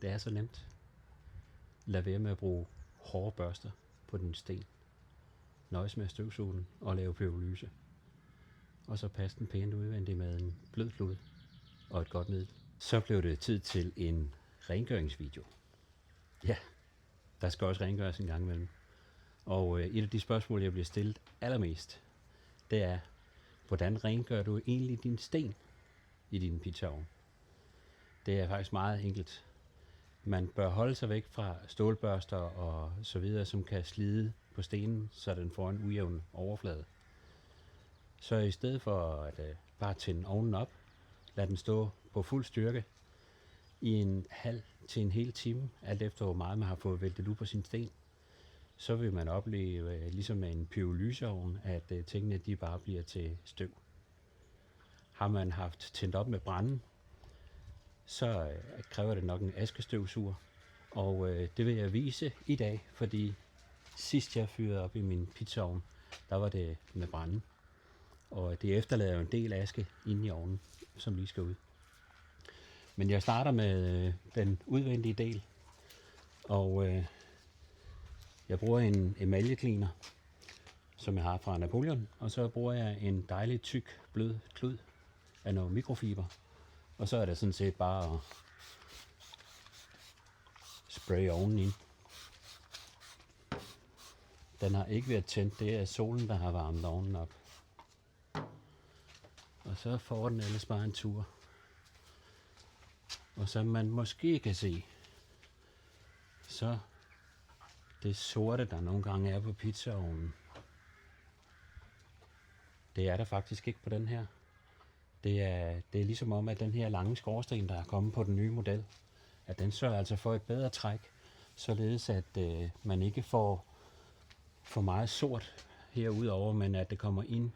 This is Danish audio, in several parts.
Det er så nemt. Lad være med at bruge hårde børster på din sten. Nøjes med at støvsuge den og lave pyrolyse. Og så passe den pænt udvendigt med en blød klud og et godt middel. Så blev det tid til en rengøringsvideo. Ja, der skal også rengøres en gang imellem. Og et af de spørgsmål, jeg bliver stillet allermest, det er, hvordan rengør du egentlig din sten i din pizzaovn? Det er faktisk meget enkelt. Man bør holde sig væk fra stålbørster og så videre, som kan slide på stenen, så den får en ujævn overflade. Så i stedet for at bare tænde ovnen op, lad den stå på fuld styrke i en halv til en hel time, alt efter hvor meget man har fået væltet ud på sin sten, så vil man opleve, ligesom med en pyrolyseovn, at tingene de bare bliver til støv. Har man haft tændt op med branden, så kræver det nok en askestøvsuger, og det vil jeg vise i dag, fordi sidst jeg fyrede op i min pizzaovn, der var det med branden. Og det efterlader jo en del aske inde i ovnen, som lige skal ud. Men jeg starter med den udvendige del, og jeg bruger en emalje-cleaner, som jeg har fra Napoleon, og så bruger jeg en dejlig tyk, blød klud af noget mikrofiber. Og så er det sådan set bare at spraye ovnen ind. Den har ikke været tændt, det er solen, der har varmet ovnen op. Og så får den ellers bare en tur. Og som man måske kan se, så det sorte, der nogle gange er på pizzaovnen, det er der faktisk ikke på den her. Det er ligesom om, at den her lange skorsten, der er kommet på den nye model, at den sørger altså for et bedre træk, således at man ikke får for meget sort herudover, men at det kommer ind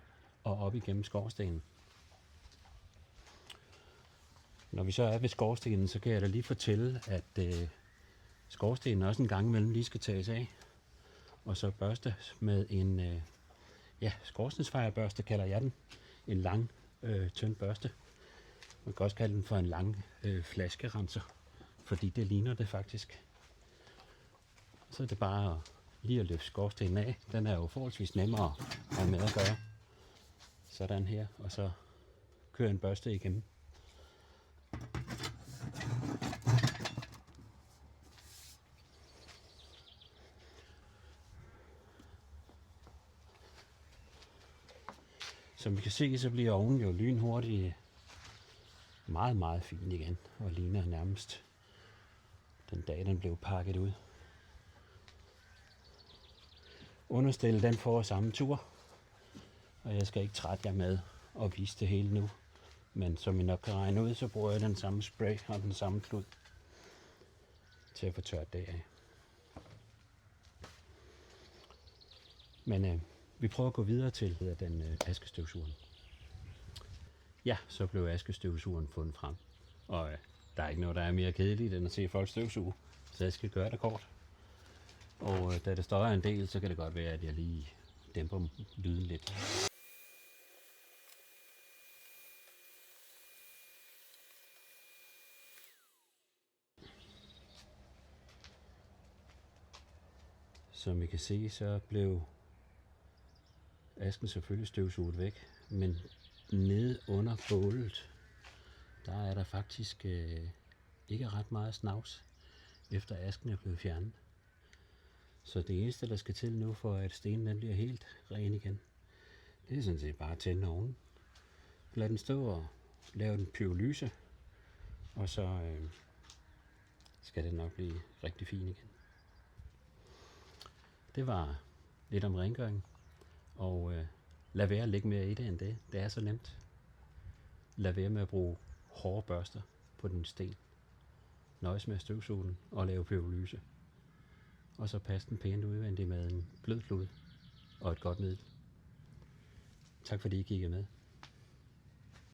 og op igennem skorstenen. Når vi så er ved skorstenen, så kan jeg da lige fortælle, at skorstenen også en gang imellem lige skal tages af, og så børste med en skorstensfejerbørste kalder jeg den, en lang tynd børste. Man kan også kalde den for en lang flaskerenser, fordi det ligner det faktisk. Så er det bare lige at løfte skorstenen af. Den er jo forholdsvis nemmere at have med at gøre. Sådan her, og så kører en børste igennem. Som vi kan se, så bliver ovnen jo lynhurtigt meget, meget fin igen, og ligner nærmest den dag, den blev pakket ud. Understillet, den får samme tur, og jeg skal ikke trætte jer med at vise det hele nu. Men som I nok kan regne ud, så bruger jeg den samme spray og den samme klud til at få tørt det af. Men vi prøver at gå videre til den askestøvsugeren. Ja, så blev askestøvsugeren fundet frem. Og der er ikke noget, der er mere kedeligt end at se folk støvsuge, så jeg skal gøre det kort. Og da det støjer en del, så kan det godt være, at jeg lige dæmper lyden lidt. Som I kan se, så blev asken selvfølgelig støvsuget væk, men nede under bålet, der er der faktisk ikke ret meget snavs, efter asken er blevet fjernet. Så det eneste, der skal til nu, for at stenen den bliver helt ren igen, det er sådan set bare at tænde ovnen. Lad den stå og lave den pyrolyse, og så skal den nok blive rigtig fin igen. Det var lidt om rengøring, og lad være at lægge mere i det end det. Det er så nemt. Lad være med at bruge hårde børster på din sten. Nøjes med at støvsuge den og lave pyrolyse. Og så passe den pænt udvendigt med en blød klud og et godt middel. Tak fordi I kiggede med.